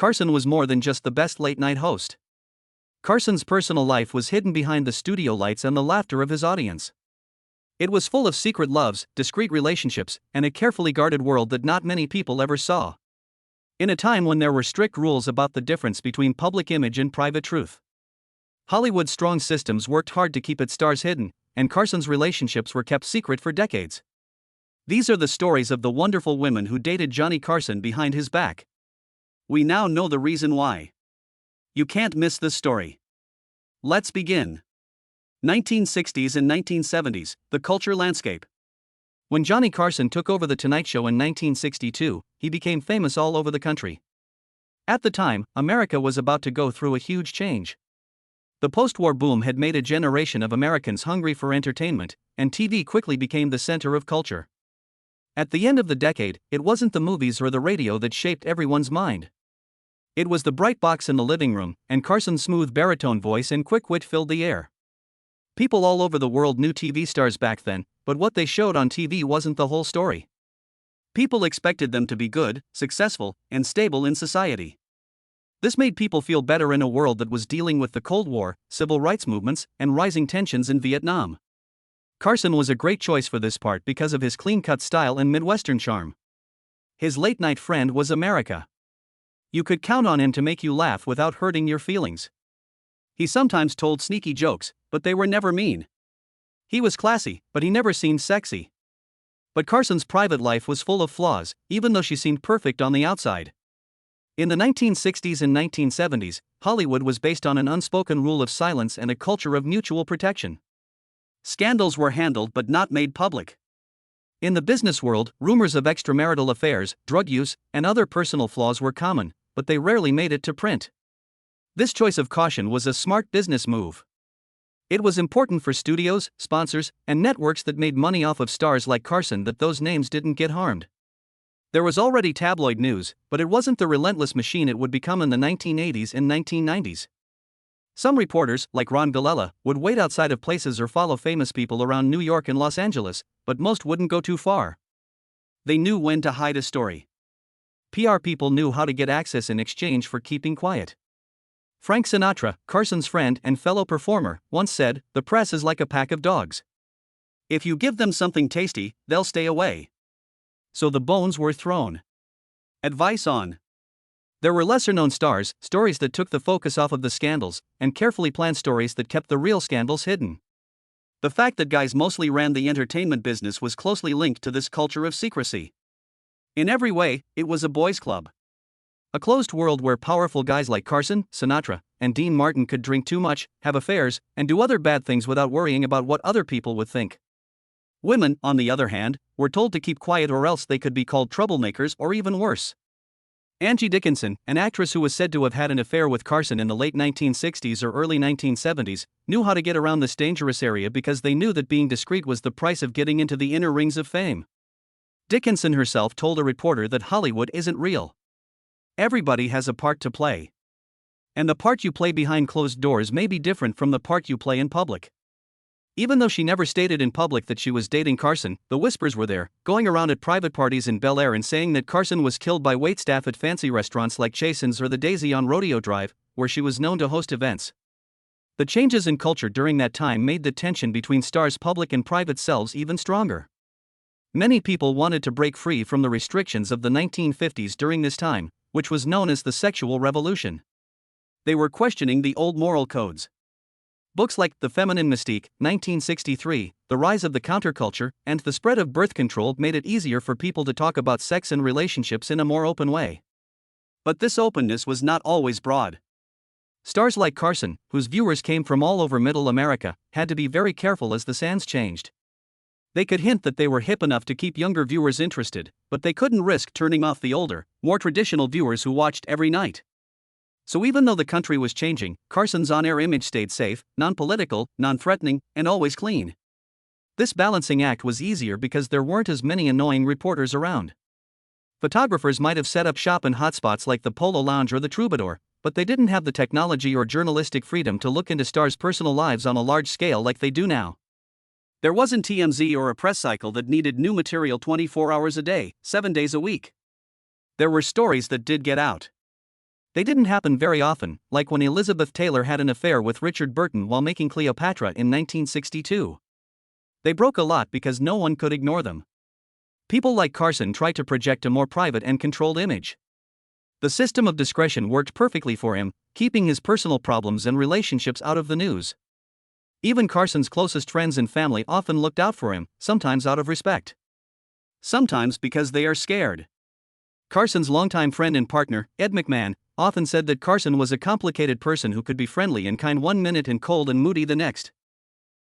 Carson was more than just the best late-night host. Carson's personal life was hidden behind the studio lights and the laughter of his audience. It was full of secret loves, discreet relationships, and a carefully guarded world that not many people ever saw. In a time when there were strict rules about the difference between public image and private truth, Hollywood's strong systems worked hard to keep its stars hidden, and Carson's relationships were kept secret for decades. These are the stories of the wonderful women who dated Johnny Carson behind his back. We now know the reason why. You can't miss this story. Let's begin. 1960s and 1970s, the culture landscape. When Johnny Carson took over The Tonight Show in 1962, he became famous all over the country. At the time, America was about to go through a huge change. The post-war boom had made a generation of Americans hungry for entertainment, and TV quickly became the center of culture. At the end of the decade, it wasn't the movies or the radio that shaped everyone's mind. It was the bright box in the living room, and Carson's smooth baritone voice and quick wit filled the air. People all over the world knew TV stars back then, but what they showed on TV wasn't the whole story. People expected them to be good, successful, and stable in society. This made people feel better in a world that was dealing with the Cold War, civil rights movements, and rising tensions in Vietnam. Carson was a great choice for this part because of his clean-cut style and Midwestern charm. His late-night friend was America. You could count on him to make you laugh without hurting your feelings. He sometimes told sneaky jokes, but they were never mean. He was classy, but he never seemed sexy. But Carson's private life was full of flaws, even though she seemed perfect on the outside. In the 1960s and 1970s, Hollywood was based on an unspoken rule of silence and a culture of mutual protection. Scandals were handled but not made public. In the business world, rumors of extramarital affairs, drug use, and other personal flaws were common, but they rarely made it to print. This choice of caution was a smart business move. It was important for studios, sponsors, and networks that made money off of stars like Carson that those names didn't get harmed. There was already tabloid news, but it wasn't the relentless machine it would become in the 1980s and 1990s. Some reporters, like Ron Galella, would wait outside of places or follow famous people around New York and Los Angeles, but most wouldn't go too far. They knew when to hide a story. PR people knew how to get access in exchange for keeping quiet. Frank Sinatra, Carson's friend and fellow performer, once said, "The press is like a pack of dogs. If you give them something tasty, they'll stay away." So the bones were thrown. Advice on. There were lesser-known stars, stories that took the focus off of the scandals, and carefully planned stories that kept the real scandals hidden. The fact that guys mostly ran the entertainment business was closely linked to this culture of secrecy. In every way, it was a boys' club. A closed world where powerful guys like Carson, Sinatra, and Dean Martin could drink too much, have affairs, and do other bad things without worrying about what other people would think. Women, on the other hand, were told to keep quiet or else they could be called troublemakers or even worse. Angie Dickinson, an actress who was said to have had an affair with Carson in the late 1960s or early 1970s, knew how to get around this dangerous area because they knew that being discreet was the price of getting into the inner rings of fame. Dickinson herself told a reporter that Hollywood isn't real. Everybody has a part to play. And the part you play behind closed doors may be different from the part you play in public. Even though she never stated in public that she was dating Carson, the whispers were there, going around at private parties in Bel Air and saying that Carson was killed by waitstaff at fancy restaurants like Chasen's or the Daisy on Rodeo Drive, where she was known to host events. The changes in culture during that time made the tension between stars' public and private selves even stronger. Many people wanted to break free from the restrictions of the 1950s during this time, which was known as the sexual revolution. They were questioning the old moral codes. Books like The Feminine Mystique, 1963, The Rise of the Counterculture, and The Spread of Birth Control made it easier for people to talk about sex and relationships in a more open way. But this openness was not always broad. Stars like Carson, whose viewers came from all over Middle America, had to be very careful as the sands changed. They could hint that they were hip enough to keep younger viewers interested, but they couldn't risk turning off the older, more traditional viewers who watched every night. So even though the country was changing, Carson's on-air image stayed safe, non-political, non-threatening, and always clean. This balancing act was easier because there weren't as many annoying reporters around. Photographers might have set up shop in hotspots like the Polo Lounge or the Troubadour, but they didn't have the technology or journalistic freedom to look into stars' personal lives on a large scale like they do now. There wasn't TMZ or a press cycle that needed new material 24 hours a day, 7 days a week. There were stories that did get out. They didn't happen very often, like when Elizabeth Taylor had an affair with Richard Burton while making Cleopatra in 1962. They broke a lot because no one could ignore them. People like Carson try to project a more private and controlled image. The system of discretion worked perfectly for him, keeping his personal problems and relationships out of the news. Even Carson's closest friends and family often looked out for him, sometimes out of respect. Sometimes because they are scared. Carson's longtime friend and partner, Ed McMahon, often said that Carson was a complicated person who could be friendly and kind one minute and cold and moody the next.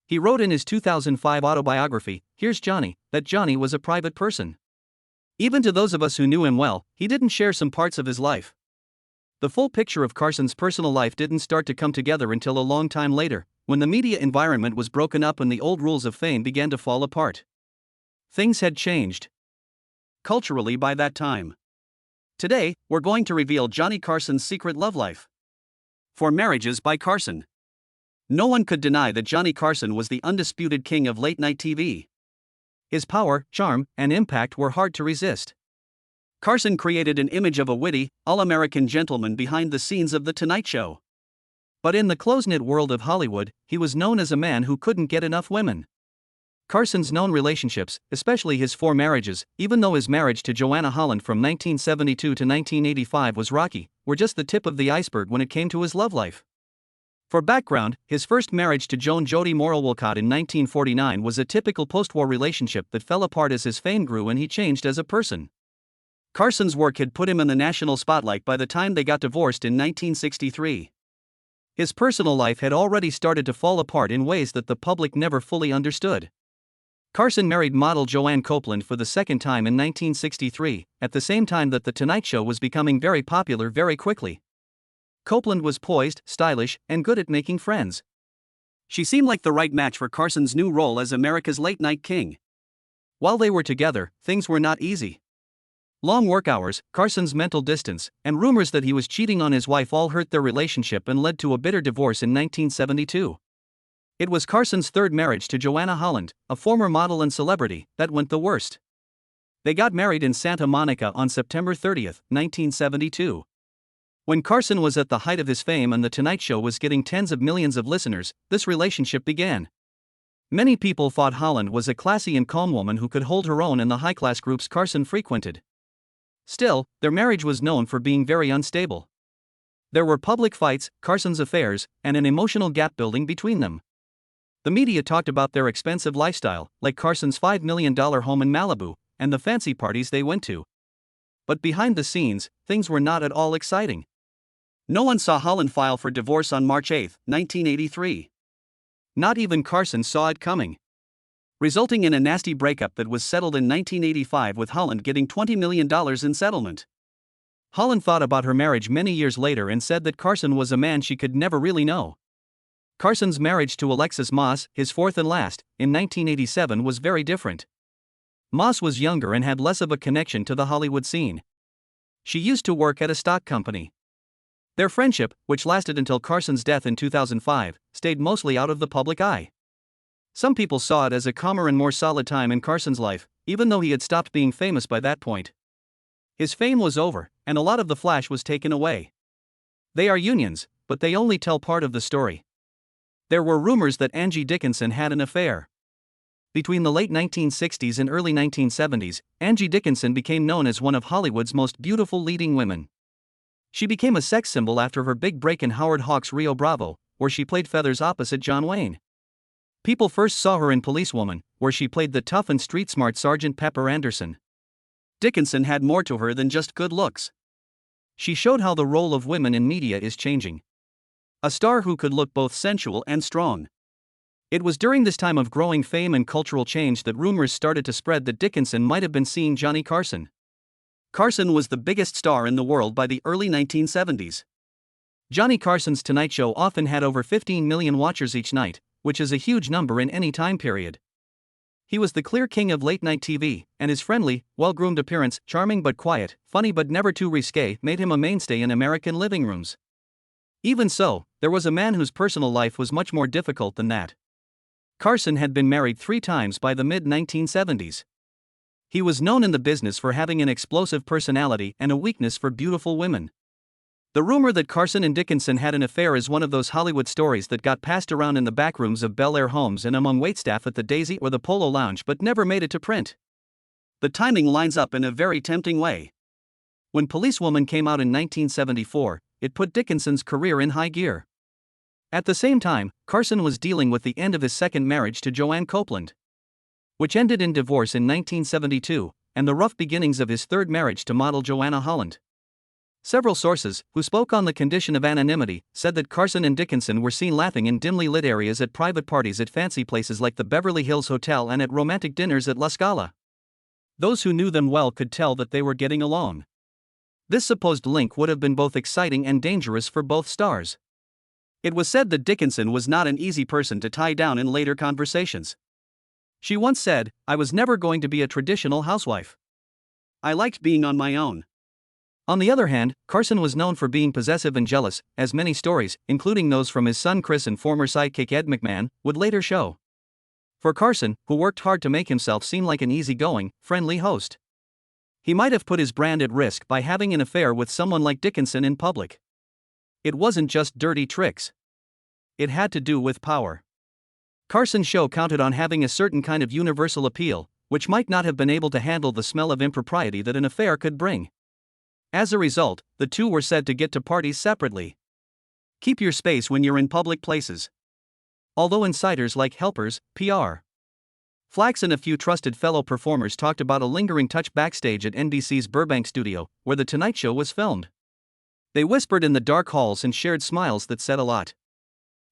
He wrote in his 2005 autobiography, Here's Johnny, that Johnny was a private person. Even to those of us who knew him well, he didn't share some parts of his life. The full picture of Carson's personal life didn't start to come together until a long time later, when the media environment was broken up and the old rules of fame began to fall apart. Things had changed culturally by that time. Today, we're going to reveal Johnny Carson's secret love life. For Marriages by Carson. No one could deny that Johnny Carson was the undisputed king of late-night TV. His power, charm, and impact were hard to resist. Carson created an image of a witty, all-American gentleman behind the scenes of The Tonight Show. But in the close-knit world of Hollywood, he was known as a man who couldn't get enough women. Carson's known relationships, especially his 4 marriages, even though his marriage to Joanna Holland from 1972 to 1985 was rocky, were just the tip of the iceberg when it came to his love life. For background, his first marriage to Joan Jody Morrill Wolcott in 1949 was a typical post-war relationship that fell apart as his fame grew and he changed as a person. Carson's work had put him in the national spotlight by the time they got divorced in 1963. His personal life had already started to fall apart in ways that the public never fully understood. Carson married model Joanne Copeland for the second time in 1963, at the same time that The Tonight Show was becoming very popular very quickly. Copeland was poised, stylish, and good at making friends. She seemed like the right match for Carson's new role as America's late-night king. While they were together, things were not easy. Long work hours, Carson's mental distance, and rumors that he was cheating on his wife all hurt their relationship and led to a bitter divorce in 1972. It was Carson's third marriage to Joanna Holland, a former model and celebrity, that went the worst. They got married in Santa Monica on September 30, 1972. When Carson was at the height of his fame and The Tonight Show was getting tens of millions of listeners, this relationship began. Many people thought Holland was a classy and calm woman who could hold her own in the high-class groups Carson frequented. Still, their marriage was known for being very unstable. There were public fights, Carson's affairs, and an emotional gap building between them. The media talked about their expensive lifestyle, like Carson's $5 million home in Malibu, and the fancy parties they went to. But behind the scenes, things were not at all exciting. No one saw Holland file for divorce on March 8, 1983. Not even Carson saw it coming. Resulting in a nasty breakup that was settled in 1985 with Holland getting $20 million in settlement. Holland thought about her marriage many years later and said that Carson was a man she could never really know. Carson's marriage to Alexis Moss, his fourth and last, in 1987 was very different. Moss was younger and had less of a connection to the Hollywood scene. She used to work at a stock company. Their friendship, which lasted until Carson's death in 2005, stayed mostly out of the public eye. Some people saw it as a calmer and more solid time in Carson's life, even though he had stopped being famous by that point. His fame was over, and a lot of the flash was taken away. They are unions, but they only tell part of the story. There were rumors that Angie Dickinson had an affair. Between the late 1960s and early 1970s, Angie Dickinson became known as one of Hollywood's most beautiful leading women. She became a sex symbol after her big break in Howard Hawks' Rio Bravo, where she played Feathers opposite John Wayne. People first saw her in Policewoman, where she played the tough and street-smart Sergeant Pepper Anderson. Dickinson had more to her than just good looks. She showed how the role of women in media is changing. A star who could look both sensual and strong. It was during this time of growing fame and cultural change that rumors started to spread that Dickinson might have been seeing Johnny Carson. Carson was the biggest star in the world by the early 1970s. Johnny Carson's Tonight Show often had over 15 million watchers each night, which is a huge number in any time period. He was the clear king of late-night TV, and his friendly, well-groomed appearance, charming but quiet, funny but never too risque, made him a mainstay in American living rooms. Even so, there was a man whose personal life was much more difficult than that. Carson had been married 3 times by the mid-1970s. He was known in the business for having an explosive personality and a weakness for beautiful women. The rumor that Carson and Dickinson had an affair is one of those Hollywood stories that got passed around in the backrooms of Bel Air homes and among waitstaff at the Daisy or the Polo Lounge but never made it to print. The timing lines up in a very tempting way. When Policewoman came out in 1974, it put Dickinson's career in high gear. At the same time, Carson was dealing with the end of his second marriage to Joanne Copeland, which ended in divorce in 1972, and the rough beginnings of his third marriage to model Joanna Holland. Several sources, who spoke on the condition of anonymity, said that Carson and Dickinson were seen laughing in dimly lit areas at private parties at fancy places like the Beverly Hills Hotel and at romantic dinners at La Scala. Those who knew them well could tell that they were getting along. This supposed link would have been both exciting and dangerous for both stars. It was said that Dickinson was not an easy person to tie down in later conversations. She once said, "I was never going to be a traditional housewife. I liked being on my own." On the other hand, Carson was known for being possessive and jealous, as many stories, including those from his son Chris and former sidekick Ed McMahon, would later show. For Carson, who worked hard to make himself seem like an easygoing, friendly host, he might have put his brand at risk by having an affair with someone like Dickinson in public. It wasn't just dirty tricks. It had to do with power. Carson's show counted on having a certain kind of universal appeal, which might not have been able to handle the smell of impropriety that an affair could bring. As a result, the two were said to get to parties separately. Keep your space when you're in public places. Although insiders like helpers, PR Flax and a few trusted fellow performers talked about a lingering touch backstage at NBC's Burbank studio, where The Tonight Show was filmed. They whispered in the dark halls and shared smiles that said a lot.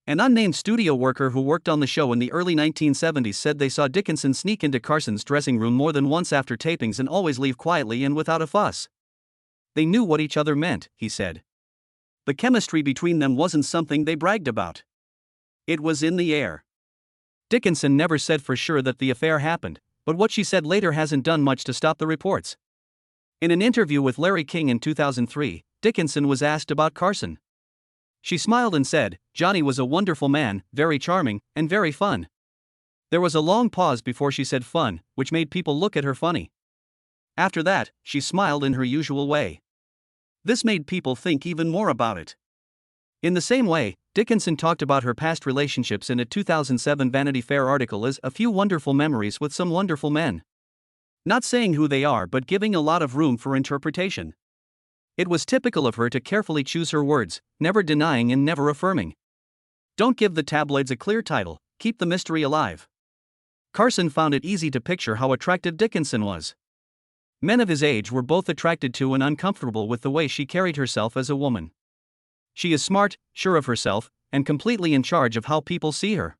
An unnamed studio worker who worked on the show in the early 1970s said they saw Dickinson sneak into Carson's dressing room more than once after tapings and always leave quietly and without a fuss. They knew what each other meant, he said. The chemistry between them wasn't something they bragged about. It was in the air. Dickinson never said for sure that the affair happened, but what she said later hasn't done much to stop the reports. In an interview with Larry King in 2003, Dickinson was asked about Carson. She smiled and said, "Johnny was a wonderful man, very charming, and very fun." There was a long pause before she said fun, which made people look at her funny. After that, she smiled in her usual way. This made people think even more about it. In the same way, Dickinson talked about her past relationships in a 2007 Vanity Fair article as "a few wonderful memories with some wonderful men." Not saying who they are but giving a lot of room for interpretation. It was typical of her to carefully choose her words, never denying and never affirming. Don't give the tabloids a clear title, keep the mystery alive. Carson found it easy to picture how attractive Dickinson was. Men of his age were both attracted to and uncomfortable with the way she carried herself as a woman. She is smart, sure of herself, and completely in charge of how people see her.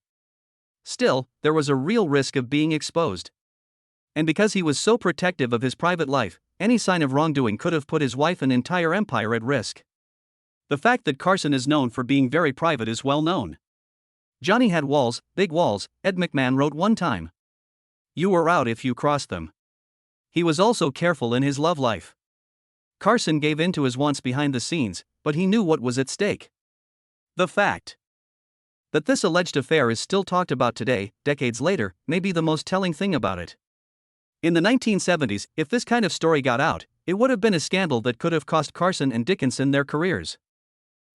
Still, there was a real risk of being exposed. And because he was so protective of his private life, any sign of wrongdoing could have put his wife and entire empire at risk. The fact that Carson is known for being very private is well known. Johnny had walls, big walls, Ed McMahon wrote one time. You were out if you crossed them. He was also careful in his love life. Carson gave in to his wants behind the scenes, but he knew what was at stake. The fact that this alleged affair is still talked about today, decades later, may be the most telling thing about it. In the 1970s, if this kind of story got out, it would have been a scandal that could have cost Carson and Dickinson their careers.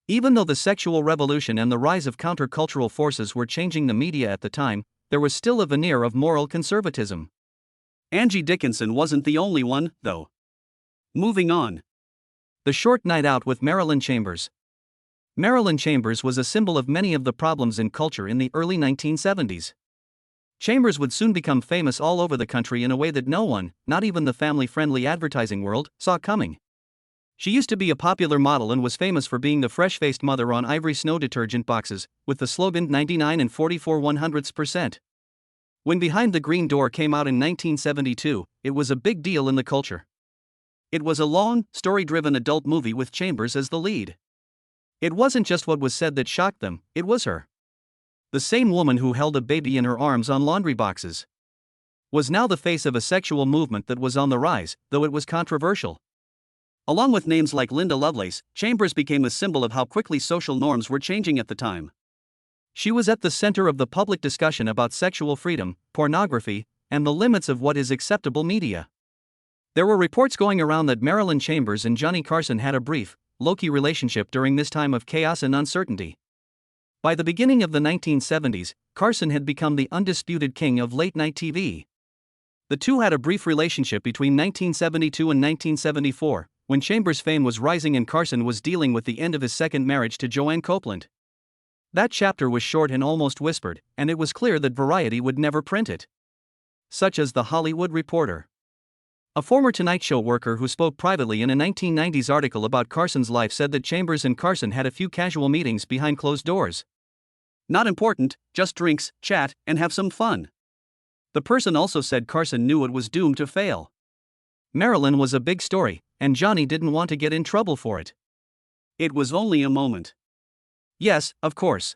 Even though the sexual revolution and the rise of countercultural forces were changing the media at the time, there was still a veneer of moral conservatism. Angie Dickinson wasn't the only one, though. Moving on. The Short Night Out with Marilyn Chambers. Marilyn Chambers was a symbol of many of the problems in culture in the early 1970s. Chambers would soon become famous all over the country in a way that no one, not even the family-friendly advertising world, saw coming. She used to be a popular model and was famous for being the fresh-faced mother on Ivory Snow detergent boxes, with the slogan 99 and 44 100%. When Behind the Green Door came out in 1972, it was a big deal in the culture. It was a long, story-driven adult movie with Chambers as the lead. It wasn't just what was said that shocked them, it was her. The same woman who held a baby in her arms on laundry boxes was now the face of a sexual movement that was on the rise, though it was controversial. Along with names like Linda Lovelace, Chambers became a symbol of how quickly social norms were changing at the time. She was at the center of the public discussion about sexual freedom, pornography, and the limits of what is acceptable media. There were reports going around that Marilyn Chambers and Johnny Carson had a brief, low-key relationship during this time of chaos and uncertainty. By the beginning of the 1970s, Carson had become the undisputed king of late-night TV. The two had a brief relationship between 1972 and 1974, when Chambers' fame was rising and Carson was dealing with the end of his second marriage to Joanne Copeland. That chapter was short and almost whispered, and it was clear that Variety would never print it. Such as The Hollywood Reporter. A former Tonight Show worker who spoke privately in a 1990s article about Carson's life said that Chambers and Carson had a few casual meetings behind closed doors. Not important, just drinks, chat, and have some fun. The person also said Carson knew it was doomed to fail. Marilyn was a big story, and Johnny didn't want to get in trouble for it. It was only a moment. Yes, of course.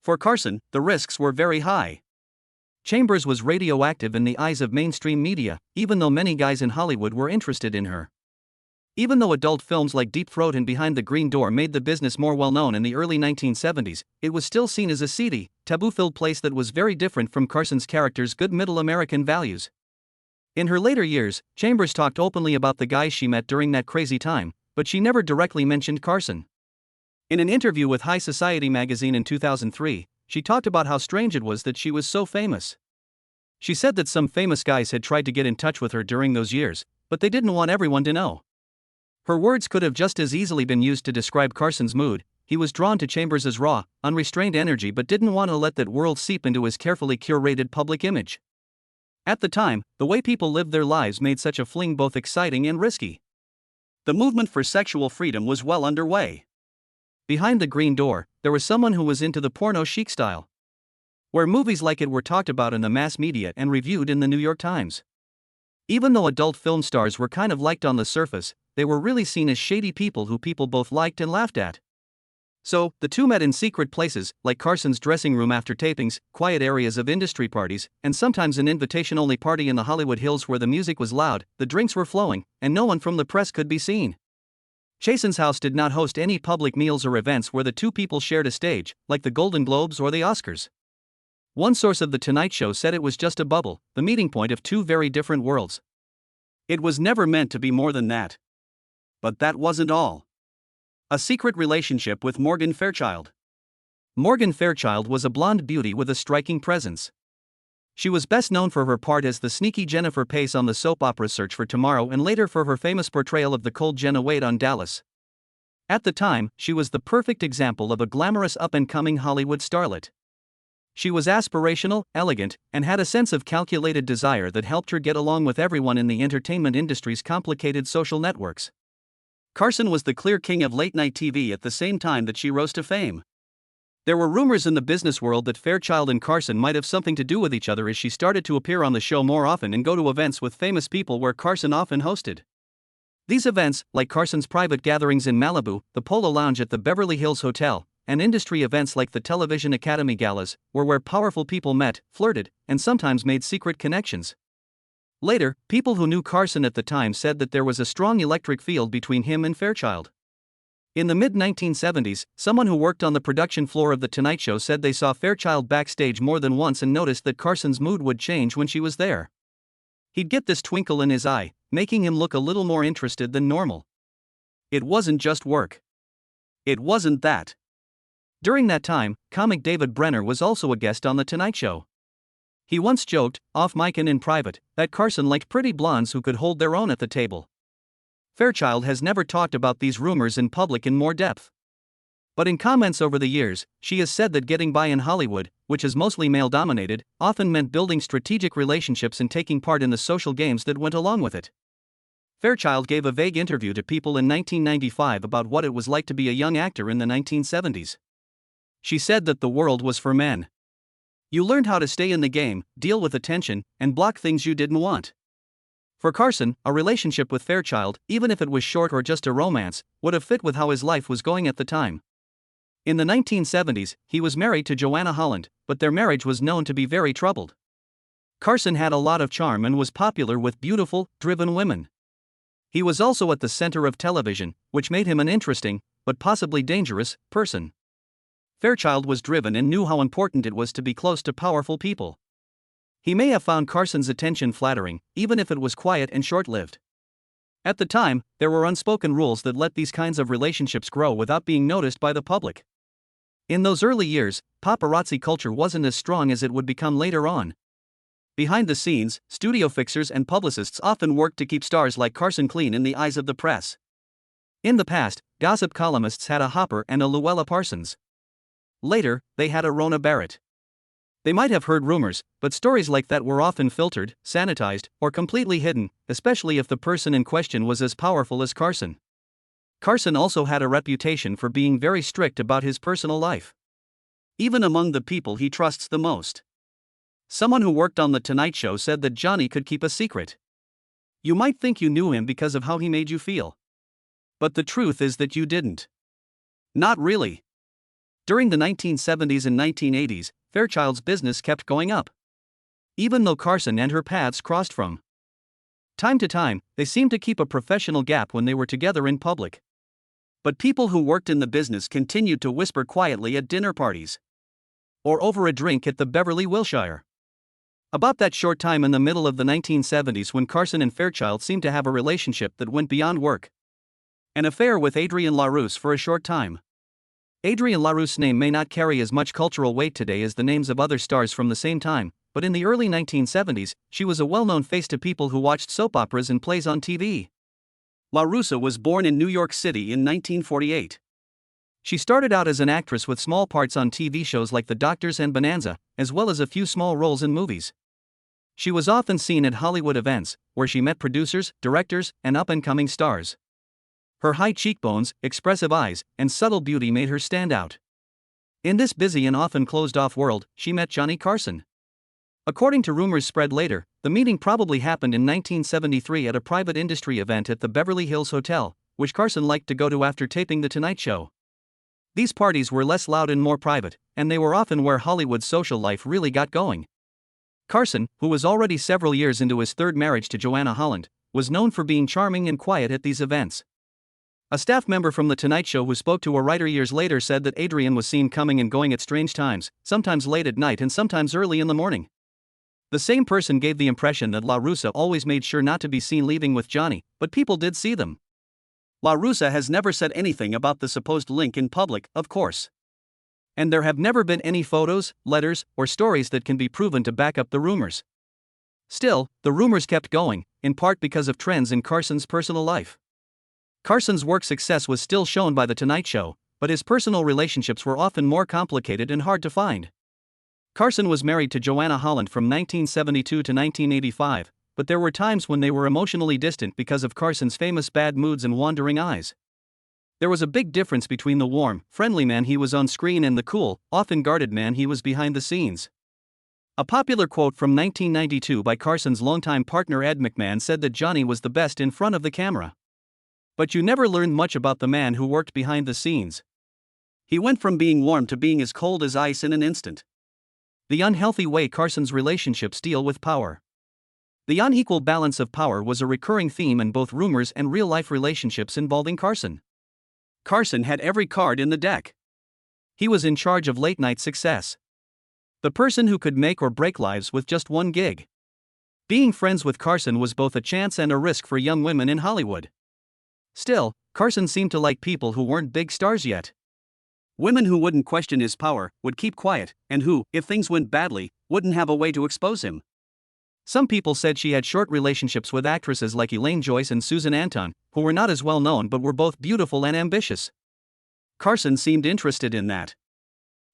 For Carson, the risks were very high. Chambers was radioactive in the eyes of mainstream media, even though many guys in Hollywood were interested in her. Even though adult films like Deep Throat and Behind the Green Door made the business more well-known in the early 1970s, it was still seen as a seedy, taboo-filled place that was very different from Carson's character's good middle American values. In her later years, Chambers talked openly about the guys she met during that crazy time, but she never directly mentioned Carson. In an interview with High Society magazine in 2003, she talked about how strange it was that she was so famous. She said that some famous guys had tried to get in touch with her during those years, but they didn't want everyone to know. Her words could have just as easily been used to describe Carson's mood. He was drawn to Chambers' raw, unrestrained energy but didn't want to let that world seep into his carefully curated public image. At the time, the way people lived their lives made such a fling both exciting and risky. The movement for sexual freedom was well underway. Behind the Green Door, there was someone who was into the porno chic style, where movies like it were talked about in the mass media and reviewed in the New York Times. Even though adult film stars were kind of liked on the surface, they were really seen as shady people who people both liked and laughed at. So, the two met in secret places, like Carson's dressing room after tapings, quiet areas of industry parties, and sometimes an invitation-only party in the Hollywood Hills where the music was loud, the drinks were flowing, and no one from the press could be seen. Chasen's house did not host any public meals or events where the two people shared a stage, like the Golden Globes or the Oscars. One source of The Tonight Show said it was just a bubble, the meeting point of two very different worlds. It was never meant to be more than that. But that wasn't all. A secret relationship with Morgan Fairchild. Morgan Fairchild was a blonde beauty with a striking presence. She was best known for her part as the sneaky Jennifer Pace on the soap opera Search for Tomorrow and later for her famous portrayal of the cold Jenna Wade on Dallas. At the time, she was the perfect example of a glamorous up-and-coming Hollywood starlet. She was aspirational, elegant, and had a sense of calculated desire that helped her get along with everyone in the entertainment industry's complicated social networks. Carson was the clear king of late-night TV at the same time that she rose to fame. There were rumors in the business world that Fairchild and Carson might have something to do with each other as she started to appear on the show more often and go to events with famous people where Carson often hosted. These events, like Carson's private gatherings in Malibu, the Polo Lounge at the Beverly Hills Hotel, and industry events like the Television Academy Galas, were where powerful people met, flirted, and sometimes made secret connections. Later, people who knew Carson at the time said that there was a strong electric field between him and Fairchild. In the mid-1970s, someone who worked on the production floor of The Tonight Show said they saw Fairchild backstage more than once and noticed that Carson's mood would change when she was there. He'd get this twinkle in his eye, making him look a little more interested than normal. It wasn't just work. It wasn't that. During that time, comic David Brenner was also a guest on The Tonight Show. He once joked, off mic and in private, that Carson liked pretty blondes who could hold their own at the table. Fairchild has never talked about these rumors in public in more depth. But in comments over the years, she has said that getting by in Hollywood, which is mostly male-dominated, often meant building strategic relationships and taking part in the social games that went along with it. Fairchild gave a vague interview to People in 1995 about what it was like to be a young actor in the 1970s. She said that the world was for men. You learned how to stay in the game, deal with attention, and block things you didn't want. For Carson, a relationship with Fairchild, even if it was short or just a romance, would have fit with how his life was going at the time. In the 1970s, he was married to Joanna Holland, but their marriage was known to be very troubled. Carson had a lot of charm and was popular with beautiful, driven women. He was also at the center of television, which made him an interesting, but possibly dangerous, person. Fairchild was driven and knew how important it was to be close to powerful people. He may have found Carson's attention flattering, even if it was quiet and short-lived. At the time, there were unspoken rules that let these kinds of relationships grow without being noticed by the public. In those early years, paparazzi culture wasn't as strong as it would become later on. Behind the scenes, studio fixers and publicists often worked to keep stars like Carson clean in the eyes of the press. In the past, gossip columnists had a Hopper and a Luella Parsons. Later, they had a Rona Barrett. They might have heard rumors, but stories like that were often filtered, sanitized, or completely hidden, especially if the person in question was as powerful as Carson. Carson also had a reputation for being very strict about his personal life, even among the people he trusts the most. Someone who worked on The Tonight Show said that Johnny could keep a secret. You might think you knew him because of how he made you feel. But the truth is that you didn't. Not really. During the 1970s and 1980s, Fairchild's business kept going up. Even though Carson and her paths crossed from time to time, they seemed to keep a professional gap when they were together in public. But people who worked in the business continued to whisper quietly at dinner parties or over a drink at the Beverly Wilshire. About that short time in the middle of the 1970s when Carson and Fairchild seemed to have a relationship that went beyond work. An affair with Adrienne LaRousse for a short time. Adrienne LaRousse's name may not carry as much cultural weight today as the names of other stars from the same time, but in the early 1970s, she was a well-known face to people who watched soap operas and plays on TV. LaRousse was born in New York City in 1948. She started out as an actress with small parts on TV shows like The Doctors and Bonanza, as well as a few small roles in movies. She was often seen at Hollywood events, where she met producers, directors, and up-and-coming stars. Her high cheekbones, expressive eyes, and subtle beauty made her stand out. In this busy and often closed-off world, she met Johnny Carson. According to rumors spread later, the meeting probably happened in 1973 at a private industry event at the Beverly Hills Hotel, which Carson liked to go to after taping The Tonight Show. These parties were less loud and more private, and they were often where Hollywood's social life really got going. Carson, who was already several years into his third marriage to Joanna Holland, was known for being charming and quiet at these events. A staff member from The Tonight Show who spoke to a writer years later said that Adrienne was seen coming and going at strange times, sometimes late at night and sometimes early in the morning. The same person gave the impression that LaRousse always made sure not to be seen leaving with Johnny, but people did see them. LaRousse has never said anything about the supposed link in public, of course. And there have never been any photos, letters, or stories that can be proven to back up the rumors. Still, the rumors kept going, in part because of trends in Carson's personal life. Carson's work success was still shown by The Tonight Show, but his personal relationships were often more complicated and hard to find. Carson was married to Joanna Holland from 1972 to 1985, but there were times when they were emotionally distant because of Carson's famous bad moods and wandering eyes. There was a big difference between the warm, friendly man he was on screen and the cool, often guarded man he was behind the scenes. A popular quote from 1992 by Carson's longtime partner Ed McMahon said that Johnny was the best in front of the camera. But you never learned much about the man who worked behind the scenes. He went from being warm to being as cold as ice in an instant. The unhealthy way Carson's relationships deal with power. The unequal balance of power was a recurring theme in both rumors and real-life relationships involving Carson. Carson had every card in the deck. He was in charge of late-night success. The person who could make or break lives with just one gig. Being friends with Carson was both a chance and a risk for young women in Hollywood. Still, Carson seemed to like people who weren't big stars yet. Women who wouldn't question his power, would keep quiet, and who, if things went badly, wouldn't have a way to expose him. Some people said she had short relationships with actresses like Elaine Joyce and Susan Anton, who were not as well known but were both beautiful and ambitious. Carson seemed interested in that.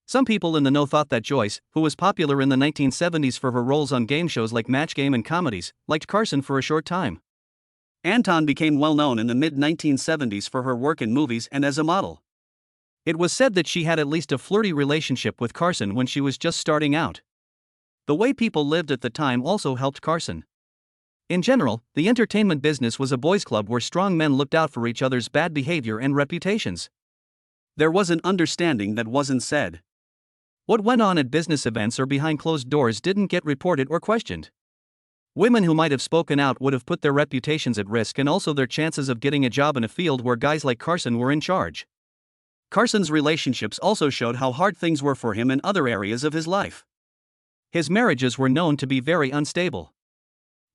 Some people in the know thought that Joyce, who was popular in the 1970s for her roles on game shows like Match Game and comedies, liked Carson for a short time. Anton became well known in the mid-1970s for her work in movies and as a model. It was said that she had at least a flirty relationship with Carson when she was just starting out. The way people lived at the time also helped Carson. In general, the entertainment business was a boys' club where strong men looked out for each other's bad behavior and reputations. There was an understanding that wasn't said. What went on at business events or behind closed doors didn't get reported or questioned. Women who might have spoken out would have put their reputations at risk and also their chances of getting a job in a field where guys like Carson were in charge. Carson's relationships also showed how hard things were for him in other areas of his life. His marriages were known to be very unstable.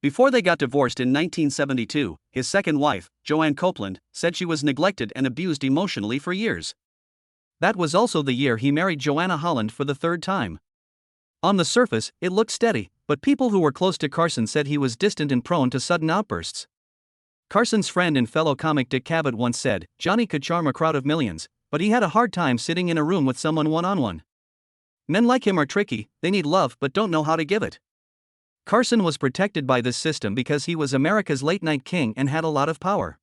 Before they got divorced in 1972, his second wife, Joanne Copeland, said she was neglected and abused emotionally for years. That was also the year he married Joanna Holland for the third time. On the surface, it looked steady, but people who were close to Carson said he was distant and prone to sudden outbursts. Carson's friend and fellow comic Dick Cavett once said, "Johnny could charm a crowd of millions, but he had a hard time sitting in a room with someone one-on-one. Men like him are tricky, they need love but don't know how to give it." Carson was protected by this system because he was America's late-night king and had a lot of power.